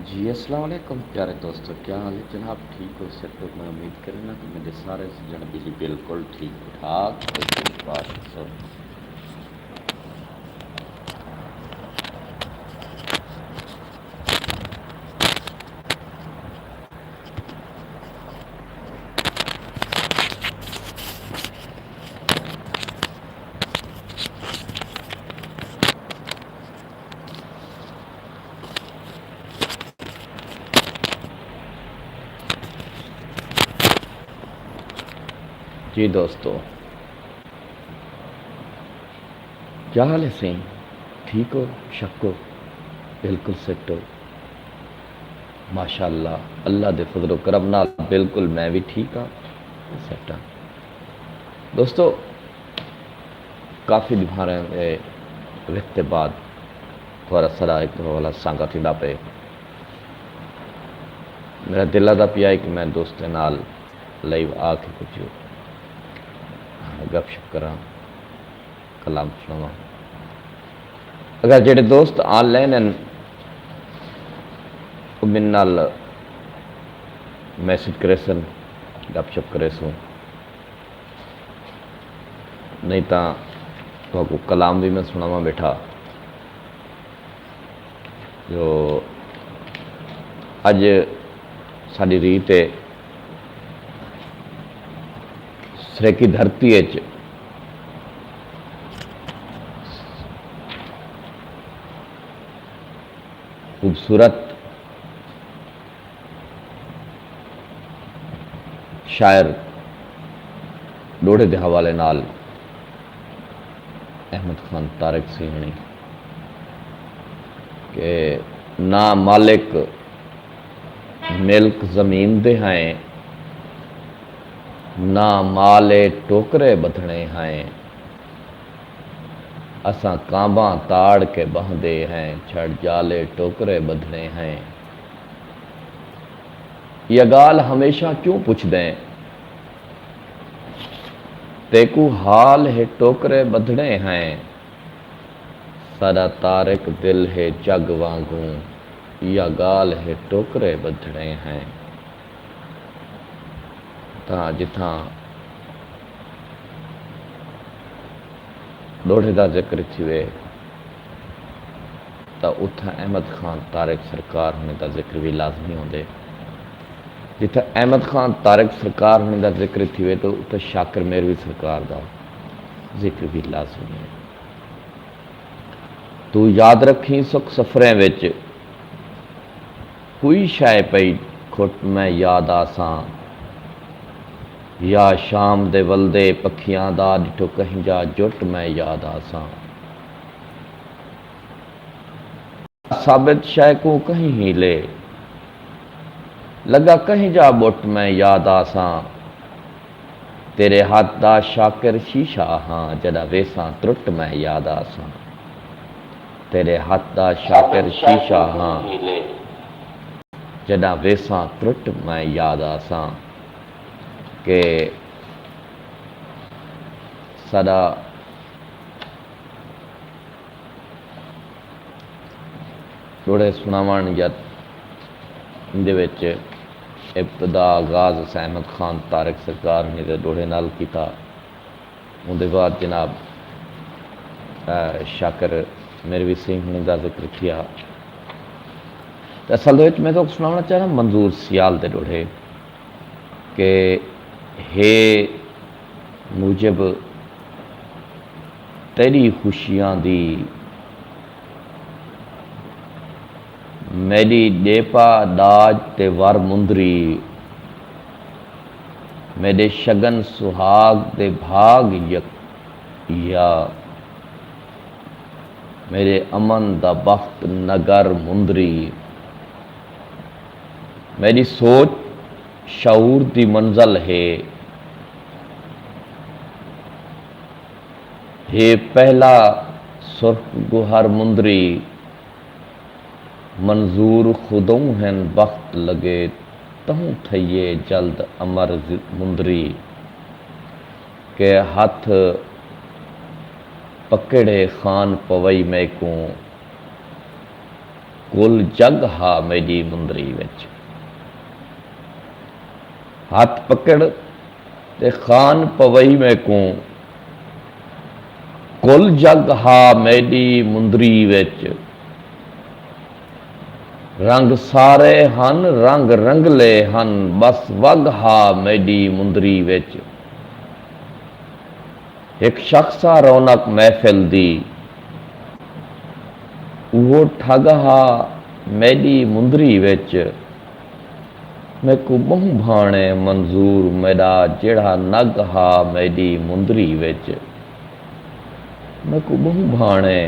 जी अस्सलाम वालेकुम प्यारे दोस्तों, क्या हाल है जनाब? ठीक हो सब? तो मैं उम्मीद करना कि मेरे सारे जन भी बिल्कुल ठीक ठाक बात सब। जी दोस्तों, क्या हाल है? सही ठीक हो? शक हो? बिल्कुल सेट हो? माशाअल्लाह अल्लाह दे फजलो करम नाल बिल्कुल मैं भी ठीक हाँ, सेट हाँ। दोस्तों, काफ़ी दिखाने वक्त बाद थोड़ा सारा एक वाला सांगा थींदा पे मेरा दिल दा पिया है कि मैं दोस्तें नाल लाइव आके कुछ गपशप करा, कलाम सुनावा। अगर जेडे दोस्त ऑनलाइन हैं वो मेरे नाल मैसेज करे सन, गपशप करे सो, नहीं तो कलाम भी मैं सुनावा बैठा जो अज साड़ी रीत है सरेकी धरती खूबसूरत शायर लोढ़े के हवाले नाल अहमद खान तारक सी होनी कि ना मालिक मिल्क जमीन दे हैं, ना माले टोकरे बधने हैं, असा कांबा ताड़ के बहदे हैं, छड़ जाले टोकरे बधने हैं। यह गाल हमेशा क्यों पुछ दें, तेकू हाल है टोकरे बधने हैं, सारा तारक दिल है जग वांगू, या गाल है टोकरे बधने हैं। ता जिथा लोढ़े का जिक्र थी तो उथा अहमद खान तारक सरकार होने का जिक्र भी लाजमी होंदे। जिथे अहमद खान तारक सरकार होने का जिक्र थी तो उथे शाकिर मेरवी सरकार का जिक्र भी लाजमी है। तू याद रखी सुख सफरें विच कोई शाय पई खुट मैं याद आसा, या शाम दे वलदे पखियां दा डिठो कहीं जा जुट मैं याद आसा। साबित शाय को कहीं ही ले लगा कहीं जा बुट मैं याद आसा, तेरे हाथ दा शाकिर शीशा हाँ जदा वेसा त्रुट मैं याद आसा। तेरे हाथ दा शाकिर शीशा हाँ जदा वेसा त्रुट मैं याद आसा। के साडा लोढ़े सुनावन या इंदे विच इब्तदा आगाज अहमद खान तारक सरकार ने तो लोढ़े नाल कीता। उहदे बाद जनाब शाकिर मेरवी सिंह होने का जिक्र किया। असल मैं तो सुनाना चाह रहा मंजूर सियाल दे लोढ़े के हे मुजिब तेरी खुशियां दी मेरी डेपा दाज ते वर मुंदरी, मेरे शगन सुहाग दे भाग या मेरे अमन दा बख्त नगर मुंदरी। मेरी सोच शऊर दी मंजल है, हे पहला सुर्ख गुहर मुंदरी, मंजूर खुदों हैं बख्त लगे तहूँ थइये जल्द अमर मुंदरी। के हाथ पकड़े खान पवई मैकू, कुल जग हा मेरी मुंदरी विच। हथ पकड़ ते खान पवई में को कुल जग हा मेरी मुंदरी विच। रंग सारे हन रंग रंगले हन बस वग हा मेरी मुंदरी विच। एक शख्स आ रौनक महफिल दी वो ठग हा मेरी मुंदरी विच। मैं को बहु भाणे मंजूर मेरा जेड़ा नग हा मेरी मुंदरी विच। मैं को बहु भाणे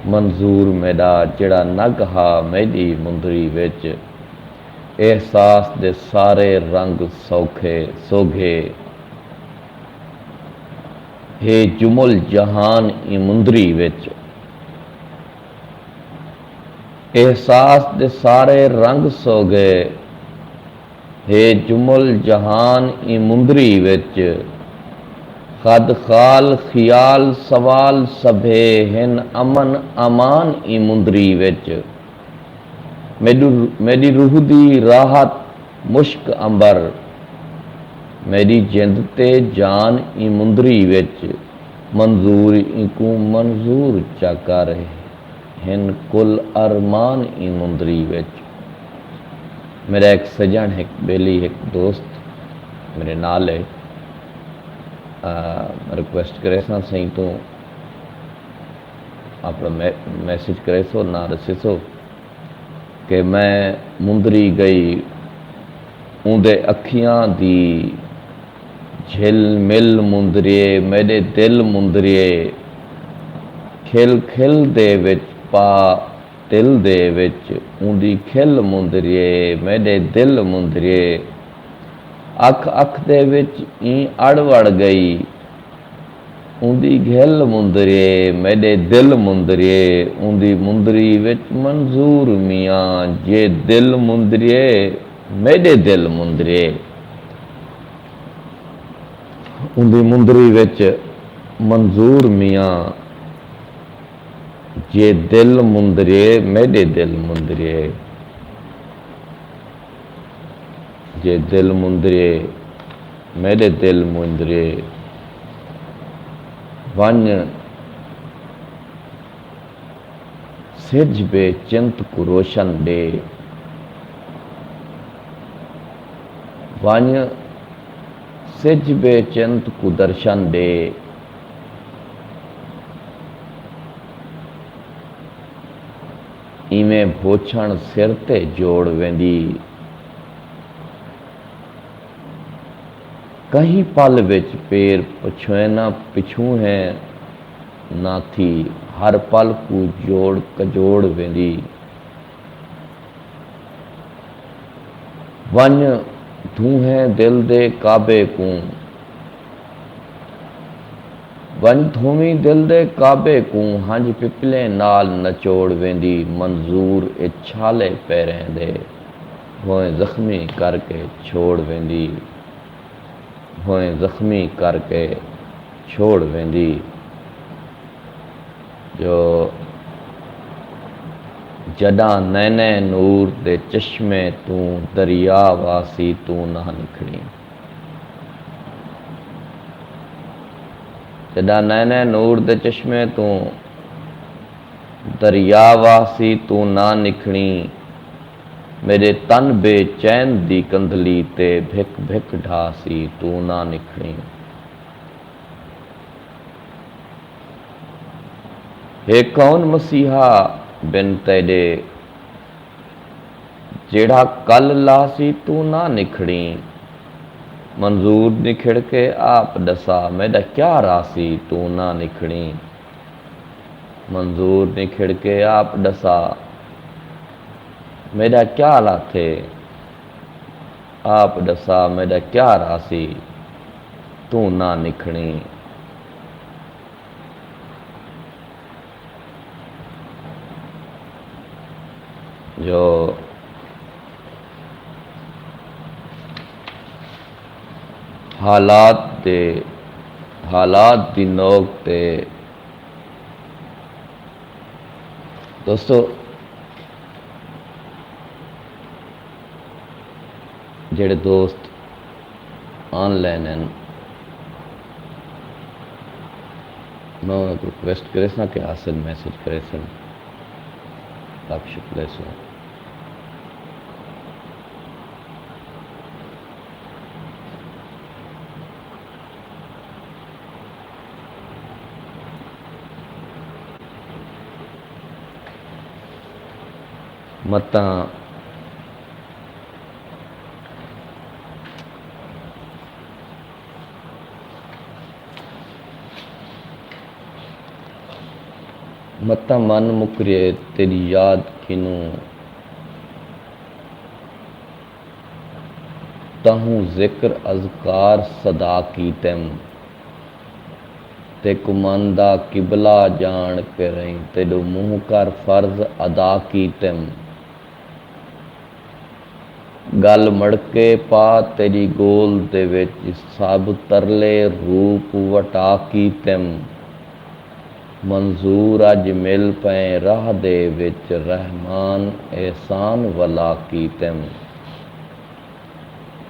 मंजूर मेरा जेड़ा नग हा मेरी मुंदरी विच। एहसास दे सारे रंग सौखे सोघे हे जुमल जहान ई मुंदरी विच। एहसास दे सारे रंग सोगे हे जुमल जहान ई मुंदरी विच। खद खाल खियाल सवाल सभे हिन अमन अमान ई मुंदरी विच। मेरी रूह दी राहत मुश्क अंबर मेरी जिंद ते जान ई मुंदरी विच। मंजूर इकू मंजूर चा कर हिन कुल अरमान ई मुंदरी विच। मेरा एक सजन एक बेली एक दोस्त मेरे नाल है रिक्वेस्ट करे सही तो अपना मैसेज करे सो ना दसे सो कि मैं मुंदरी गई उंदे अखियां दी झिल मिल मुंदरिए मेरे दिल मुंदरिए। खिल खिल दे विच पा दिल दे विच उंदी खिल मुंदरिए मेरे दिल मुंदरिए। अख अख दे विच ई अड़ गई उंदी घिल मुंदरिए मेरे दिल मुंदरिए। उंदी मुंदरी विच मंजूर मियाँ जे दिल मुंदरिए मेरे दिल मुंदरिए। उंदी मुंदरी विच मंजूर मियाँ जे दिल मुंदरिए मेरे दिल मुंदरिए। जे दिल मुंदरिए मेरे दिल मुंदरिए। वन सिज बे चिंत को रोशन दे। वन सिज बे चिंत को दर्शन दे। इवें भोछण सिर ते जोड़ वेंदी। कहीं पल विच पेर पछुएना पिछू है ना थी हर पल को जोड़ कजोड़ वेंदी। वन धूहे दिल दे काबे को वन धूमी दिल दे काबे को हंज पिपले नाल नचोड़ वेंदी। मंजूर इछाले पैरें दे होए जख्मी करके छोड़ वेंदी। होए जख्मी करके छोड़ वेंदी। जो जडा नैने नूर दे चश्मे तू दरिया वासी तू ना निखड़ी। जडा नैने नूर दे चश्मे तू दरिया वासी तू ना निखड़ी। मेरे तन बेचैन दी कंधली ते भिक भिक ढासी तू ना निखड़ी। हे कौन मसीहा बिन तेरे जेड़ा कल लासी तू ना निखड़ी। मंजूर निखड़ के आप दसा मेरा क्या रासी तू ना निखड़ी। मंजूर निखड़ के आप दसा मेरा क्या लाथे आप दसा मेरा क्या रासी तू ना निखड़ी। जो हालात दी नोक ते दोस्तों ਜਿਹੜੇ ਦੋਸਤ ऑनलाइन हैं मैं उन्हें रिक्वेस्ट करे सा कि आसन मैसेज करे सन आप शुक्र सो मता मता मन मुकरे तेरी याद किनू ताहू जिक्र अज़कार सदा कीतम ते कुमांदा किबला जान के रही तेडो मुँह कर फर्ज अदा कीतम गल मड़के पा तेरी गोल दे विच सब तरले रूप वटा कीतम मंजूर अज मिल पे राह दे विच रहमान एहसान वला कीतम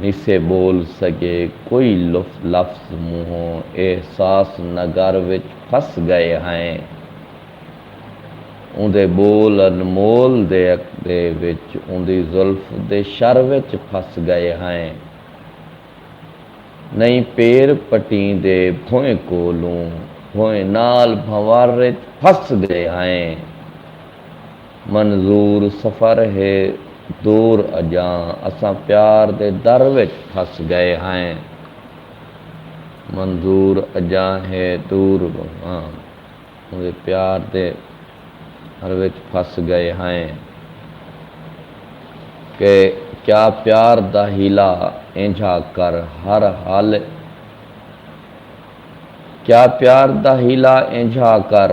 निसे बोल सके कोई लफ्ज मुँहों एहसास नगर विच फस गए हैं उंदे बोल अनमोल दे विच उंदी जुल्फ दे शर विच फस गए हैं नहीं पेर पटी दे भोए कोलों भोए नाल भंवर फस गए हैं मंजूर सफ़र है दूर अजा असा प्यार दे दर विच फस गए हैं मंजूर अजा है दूर हाँ उनके प्यार दे दर विच फस गए हैं कि क्या प्यार दा हीला इंझा कर हर हाल क्या प्यार दा हीला इंझा कर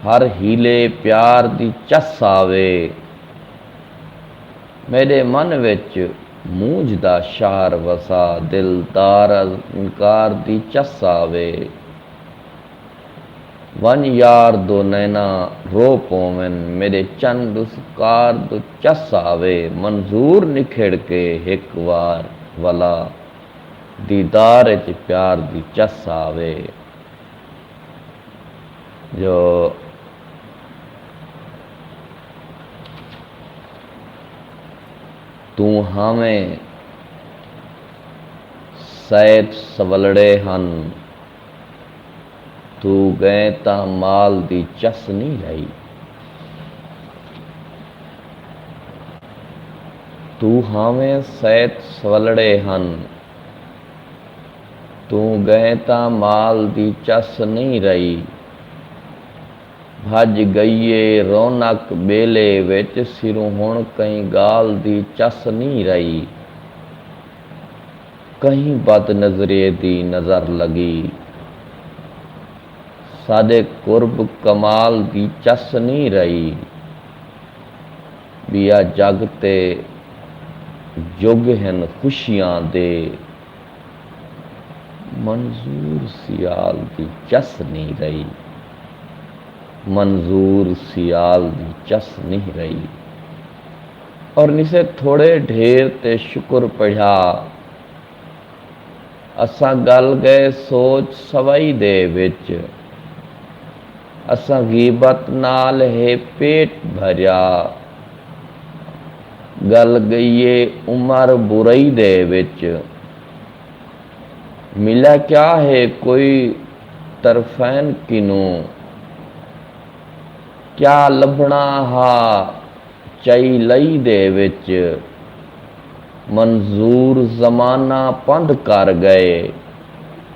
हर हीले प्यार दी चस आवे मेरे मन विच मूंझ दा शार वसा दिलदार इनकार दी चस आवे वन यार दो नैना रो पोवन मेरे चंद उसकार दो चस आवे मंजूर निखेड़ के एक वार वाला दीदार च प्यार दी चस आवे जो तू हावें सैत सवलड़े हन तू गए ता माल दी चस नहीं रही तू हावें सैत सवलड़े हन तू गए ता माल दी चस नहीं रही भज गईए रौनक बेले विच सिरों हुण कहीं गाल दी चस नहीं रही कहीं बद नजरे दी नज़र लगी सादे कुर्ब कमाल दी चस नहीं रही बिया जग ते जुग हन खुशियां दे मंजूर सियाल दी चस नहीं रही मंजूर सियाल दी चस नहीं रही और निसे थोड़े ढेर ते शुक्र पढ़ा असा गल गए सोच सवाई दे विच असा गीबत नाल है पेट भरिया गल गईए उमर बुरई दे विच मिला क्या है कोई तरफैन किनू क्या लभना हा चई लई दे विच मंजूर जमाना पंध कर गए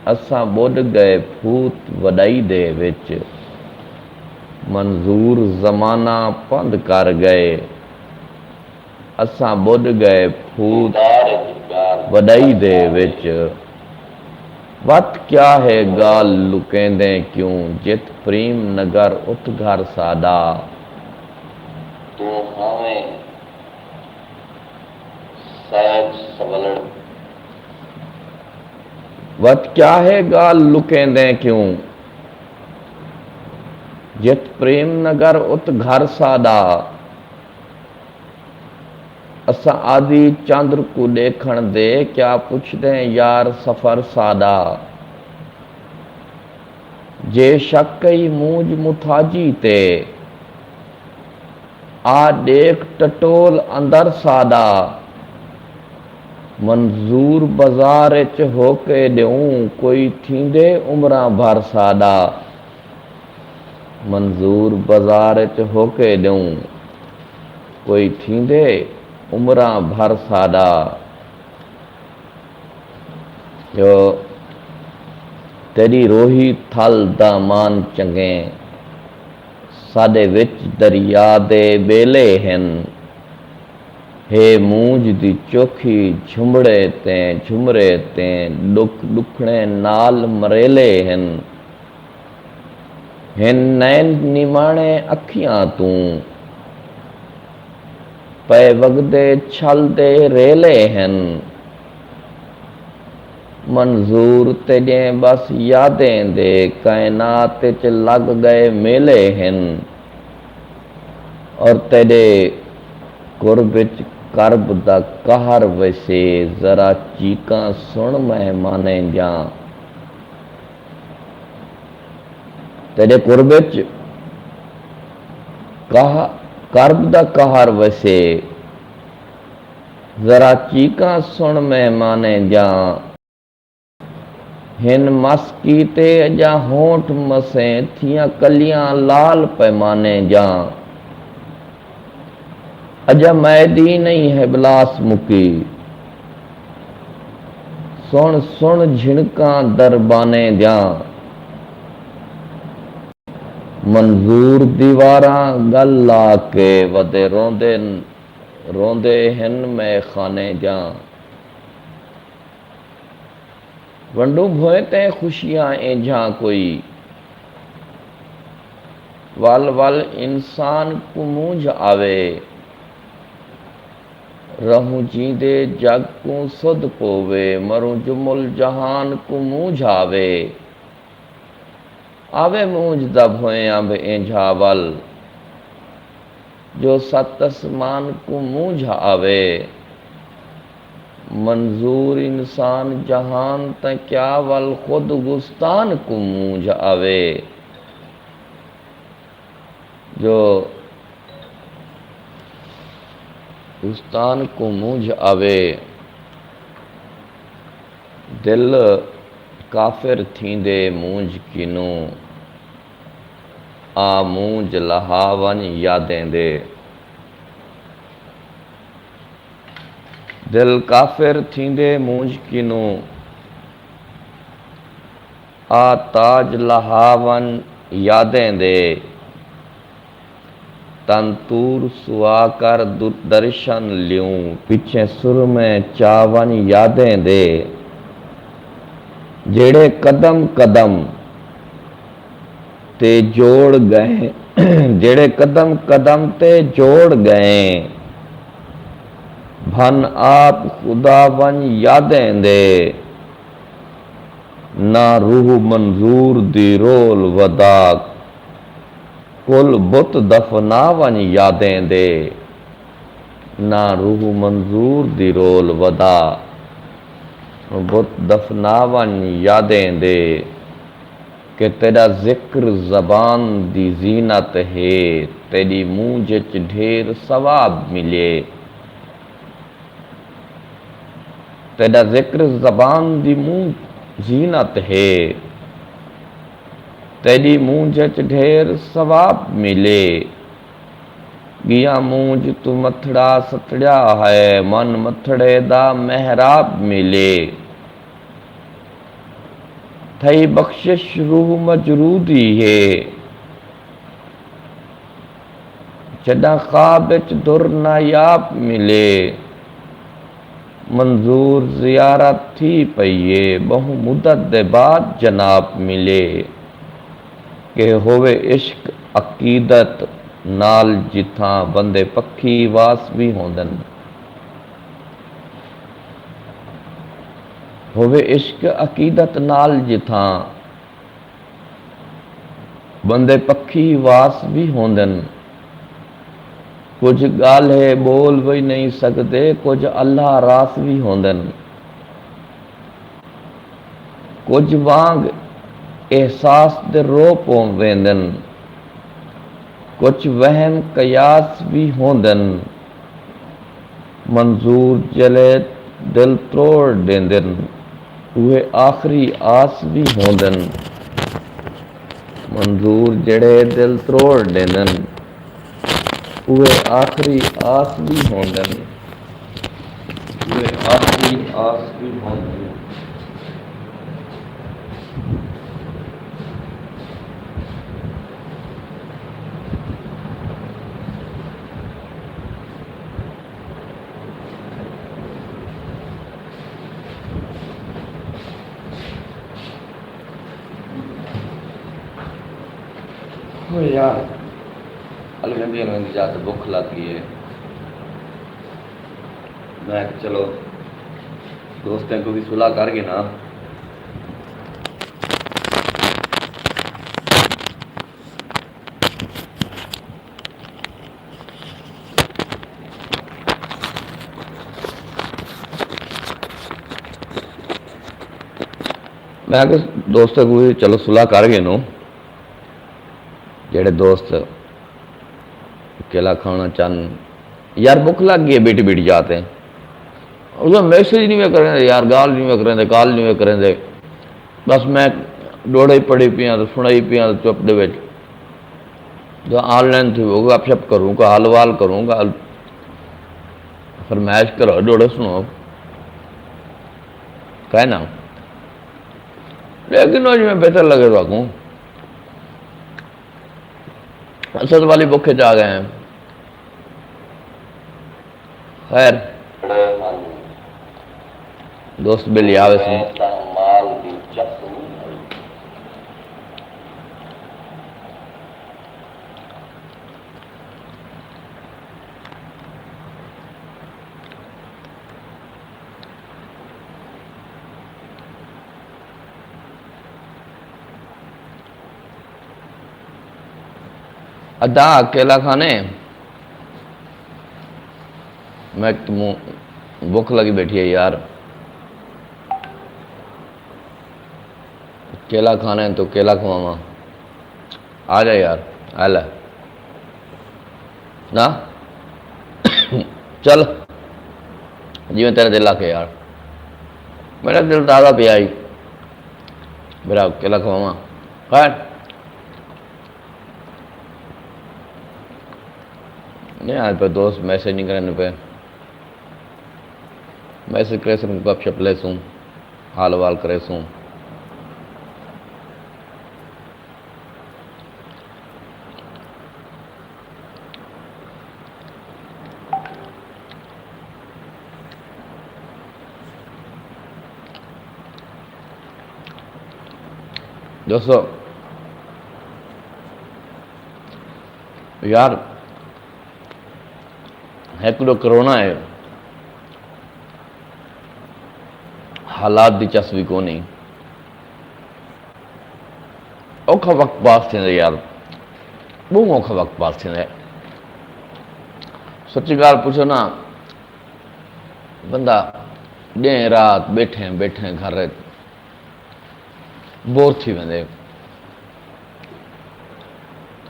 असा बुढ़ गए फूत वडाई दे विच मंजूर जमाना पंध कर गए असा बुढ़ गए फूत वडाई दे विच वत क्या है गाल लुकेंदे क्यों जित प्रेम नगर उत घर सादा तू हमें सैज सवलड़ वत क्या है गाल लुकेंदे क्यों जित प्रेम नगर उत घर सादा असा आदि चंद्र को देखण दे क्या पुछदे यार सफर सादा। जे शक्कई मूंज मुथाजी ते आ देख टटोल अंदर सादा। मंजूर बाजार च होके ॾियूं कोई थींदे उमरां भर सादा। मंजूर बाजार च होके ॾियूं कोई थींदे उमरां भर सादा। जो तेरी रोही थल दा मान चंगे साडे विच दरिया दे बेले हन। हे मूंज दी चोखी झुमरे ते दुख दुखणे नाल मरेले हन। हिन नैन निमाणे अखियां तू पे वगदे छल दे रेले हन। मंजूर तेजे बस यादें दे कायनात च लग गए मेले हन। और तेरे कुर्ब विच करब दा कहर वसे जरा चीकां सुन मेहमाने जा। तेरे कुर्ब विच करब दा कहर वसे जरा चीकां सुन मेहमाने जा। हिन मस्की ते अजा होंठ मसे थियां कलियां लाल पैमाने जा। अजा मैदी नहीं है बिलास मुकी सुन सुन झिणका दरबाने जा। मंजूर दीवारां गल ला के वदे रोंदे हिन मैं खाने जा। वंडू भोए ते खुशियां एझा कोई वल वल इंसान को मूंझ आवे। रहूं जींदे जग को सुध पोवे मरूं जुमुल जहान को मूंझ आवे। आवे मूंझ दा भोए अंब एझा वल जो सत आसमान को मूंझ आवे। मंजूर इंसान जहान त क्या वल खुद गुस्तान को मूंझ आवे। जो गुस्तान को मूंझ आवे। दिल काफिर थींदे मूंझ किनू आ मूंझ लहावन यादें दे। दिल काफिर थींदे मूंझ किनू आ ताज लहावन यादें दे। तंतूर सुआ कर दर्शन लियूं पिछे सुर में चावन यादें दे। जेड़े कदम कदम ते जोड़ गए जेड़े कदम कदम ते जोड़ गए भन आप खुदावन यादें दे। ना रूह मंजूर दी रोल वदा कुल बुत दफनावन यादें दे। ना रूह मंजूर दी रोल वदा बुत दफनावन यादें दे। कि तेरा जिक्र ज़बान दी जीनत है तेरी मूंझ च ढेर सवाब मिले। तेरा जिक्र ज़बान दी जीनत है तेरी मूंझ च ढेर सवाब मिले। गिया मूंझ तू मथड़ा सतड़ा है मन मथड़े दा महराब मिले। थई बख्शिश रूह मजरूदी है जदा ख्वाब विच दुर नायाब मिले। मंजूर ज़ियारत थी पईए बहु मुद्दत दे बाद जनाब मिले। कि होवे इश्क अकीदत नाल जिथां बंदे पखी वास भी होंदन। होवे इश्क अकीदत नाल जिथां बंदे पखी वास भी होंदन। कुछ गाले बोल भी नहीं सकते, कुछ अल्लाह रास भी होंदन, कुछ वांग एहसास दे रो पवेंदन, कुछ वहम कयास भी होंदन, मंजूर जले दिल त्रोड़ देंदन, उहे आखिरी आस भी होंदन, मंजूर जड़े दिल त्रोड़ देंदन, उहे आखिरी आस भी होंदन, उहे आखिरी आस भी होंदन। यार अलगंदी जाते भुख लग गई है। मैं चलो दोस्तों को भी सुलह करके ना मैं दोस्तों को भी चलो सुलह कर गए नो, जेड़े दोस्त केला खाना चाहन। यार भुख लग गई है, बेटी बेटी जाते हैं उसका मैसेज नहीं में करें यार, गाल नहीं में करें, काल नहीं में करें, बस मैं डोड़े पड़ी पिया तो सुनाई पिया तो चुप दे जो ऑनलाइन थी वो गपशप करूँगा, हाल वाल करूँगा, फरमाइश करो डोड़े सुनो कहना, लेकिन आज में बेहतर लगे तो असद वाली भुखे जा गए हैं। खैर दोस्त बिल आवे से अद्धा अकेला खाने मैं तुम भूख लगी बैठी है यार, केला खाना है तो केला खवावा, आ जा यार आ ले ना चल जिवें तेरा दिल आके यार, मेरा दिल ताज़ा पिया ही, मेरा केला खवावा। खैर नहीं आज पे दोस्त मैसेज नहीं करने पे, मैसेज करे सूँ गपशप ले सूँ, हाल वाल करे सूँ। दोस्तों यार हैकड़ो करोना है, हालात की चस्वी को नहीं, औखा वक्त पास थे यार, बहुत औखा वक्त पास थे। सच्ची गाल पूछो ना, बंदा दिन रात बैठे बैठे घर बोर थी वेंदे,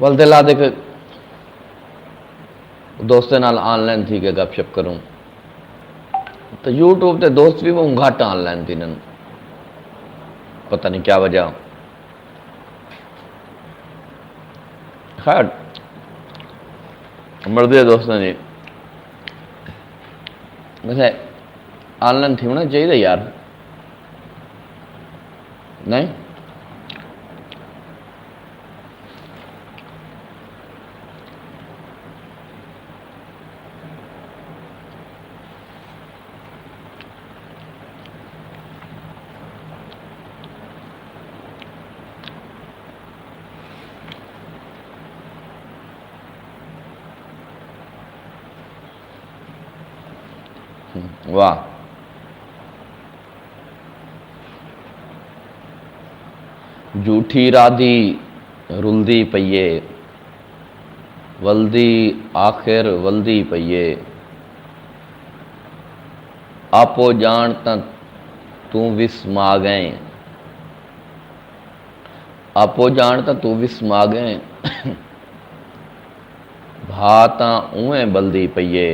वल दिल आदे के दोस्तों नाल ऑनलाइन थी के गपशप करूं, तो यूट्यूब ते दोस्त भी वो घट ऑनलाइन थी न, पता नहीं क्या वजह। खैर मर्दे दोस्तों जी वैसे ऑनलाइन थी होना चाहिए यार, नहीं वाह झूठी राधी रुलदी पईए, वल्दी आखिर वल्दी पईए, आपो जान तां तू विस्मा गए, आपो जान तां तू विस्मा गए, भा तां उवें बल्दी पईए,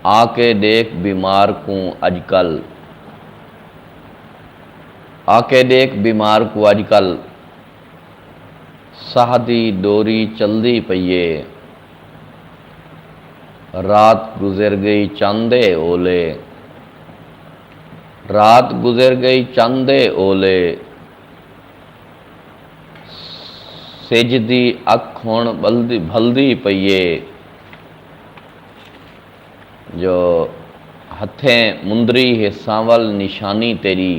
आके देख बीमार को अजकल, आके देख बीमार को अजकल, साह दी डोरी चलदी पईए, रात गुजर गई चांदे ओले, रात गुजर गई चांदे ओले, सेजदी अख हुण बल्दी भलदी पईए, जो हथें मुंदरी है सांवल निशानी तेरी,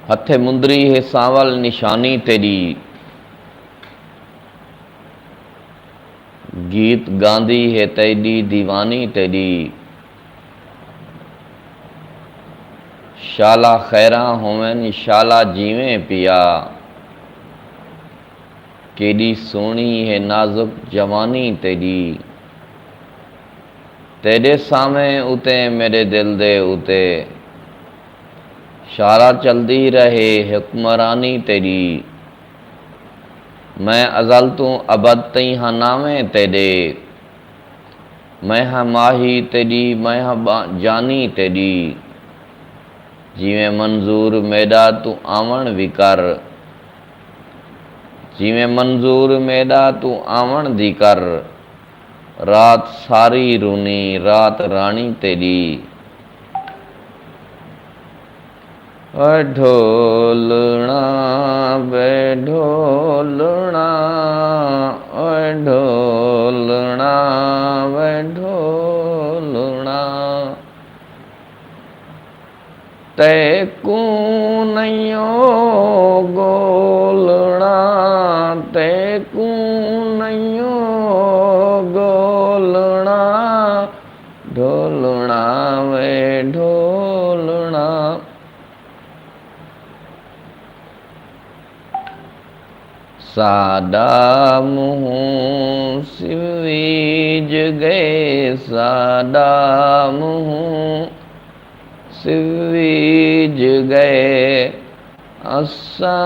हथे मुंदरी है सांवल निशानी तेरी, गीत गांदी है तेरी दीवानी तेरी, शाला खैरा होवन शाला जीवें पिया, केडी सोहनी है नाजुक जवानी तेरी, तेरे सामे उते मेरे दिल दे उते, शाला चलदी रहे हुक्मरानी तेरी, मैं अज़ल तू अबद तई हाँ नावें तेरे, मैं हाँ माही तेरी मैं हाँ जानी तेरी, जिवें मंजूर मेरा तू आवण विकर, जिवें मंजूर मेरा तू आवण दी कर, रात सारी रूनी रात रानी तेरी, ढोलना बे ढोलना, ढोलना बे ढोलना, तैकू नयो गोलना, तैकू नयो गोलना, ढोलना वे ढोलना। साडा मुँह सिवीज गए, साडा मुँह सिवीज गए, असा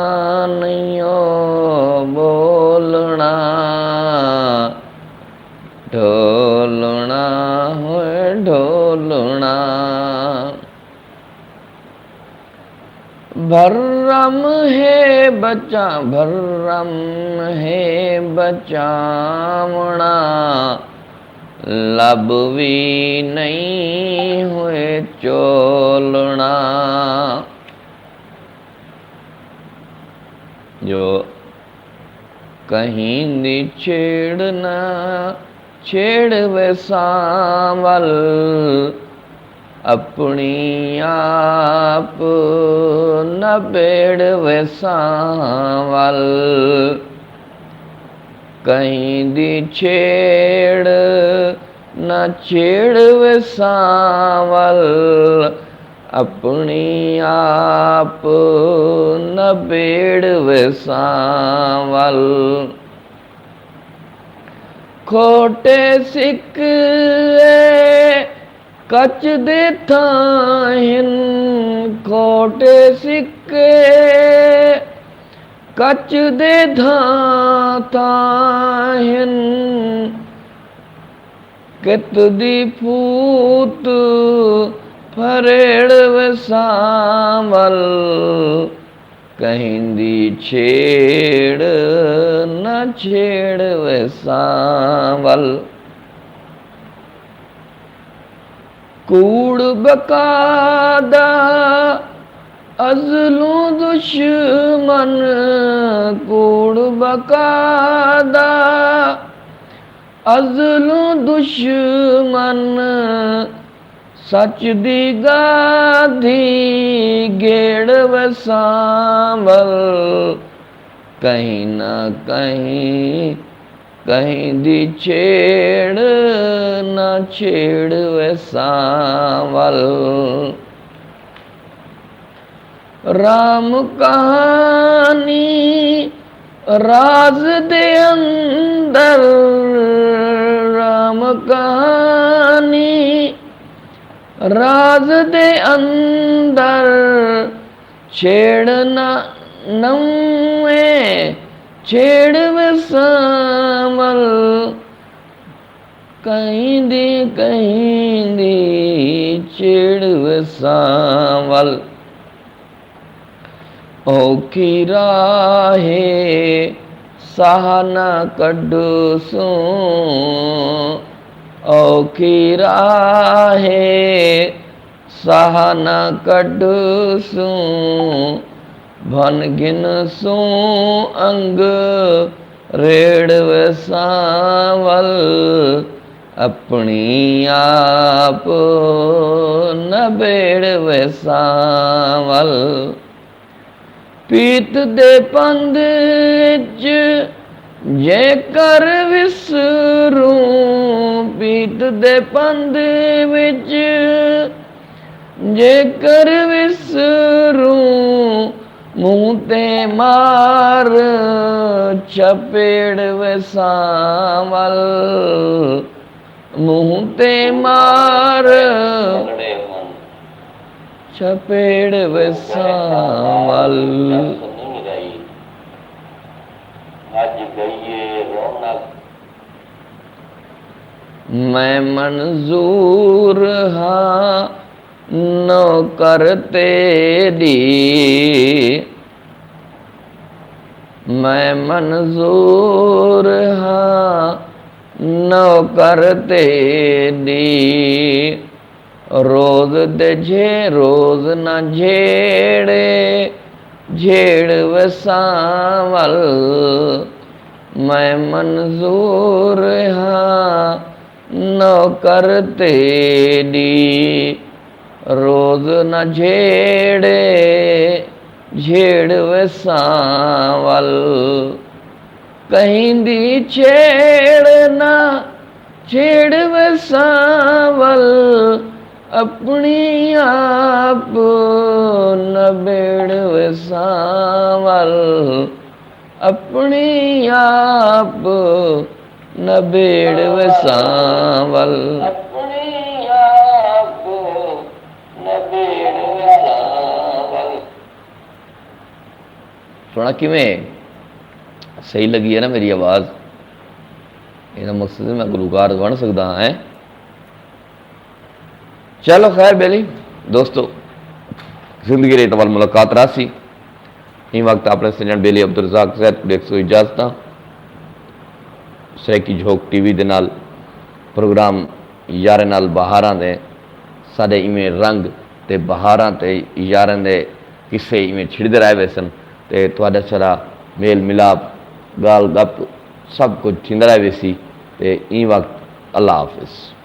नयो बोलना, ढोलना होए ढोलना, भर्रम है बचा भर्रम है बचावना, लब भी नहीं हुए चोलना, जो कहीं दी छेड़ना छेड़ वे सांवल, अपनी आप न पेड़ वे सांवल, कहीं दी छेड़ न छेड़ वे सांवल, अपनी आप न पेड़ वे सांवल, खोटे सिक कच दे थाहिन, खोटे सिक्के कच दे थाहिन, कित दी फूत फरेड़ वे सांवल, कहीं दी छेड़ न छेड़ वे सांवल, कूड़ बकादा अज़लू दुश्मन, कूड़ बकादा अज़लू दुश्मन, सच दी गाधी गेड़ वे सांवल, कहीं ना कहीं कहीं दी छेड़ न छेड़ वे सांवल, राम कहानी राज दे अंदर राम कहानी, राज दे अंदर छेड़ना नवे छेड़ विसावल, कहीं दी छेड़ विसावल। औखी राहे सहाना कड्डू सू, औखी राहे सहाना कड्डू सू, भन गिन सू अंग रेड़ वसावल, अपनी आप नबेड़ वसावल। पीत दे पंध जे कर विसरूं, पीत दे पंध विच जे कर विसरूं, मुँह ते मार चपेड़ वसावल, मुँह ते मार चपेड़ वसावल। मैं मंजूर हाँ नौकर तेरी, मैं मंजूर हाँ नौकर तेरी, रोज दे रोज न झेड़े झेड़ वसावल, मैं मंजूर हाँ नौकर तेरी, रोज न झेड़े झेड़ वसावल, कहीं दी छेड़ना छेड़ वसावल, अपनी आप नबेड़ वसावल, अपनी आप नबेड़ वसावल, अपनी आप नबेड़ वसावल। सुना किवें? सही लगी है ना मेरी आवाज़? ਇਹਦਾ मकसद मैं गुलूकार बन सकता है। चलो खैर बेली दोस्तों, जिंदगी रे तवल मुलाकात रासी ई वक्त अपने सजन बेली अब्दुल रज़ाक ज़ैद को 100 इजाजत सैकी झोंक टीवी दे नाल प्रोग्राम यारे नाल बहारां दे साडे इवें रंग ते बहारां ते यारां दे किस्से इवें छिड़दे रहे वे सन ते तुहाडा सारा मेल मिलाप गाल गप सब कुछ थींदा रहे सी ते ई वक्त अल्लाह हाफिज़।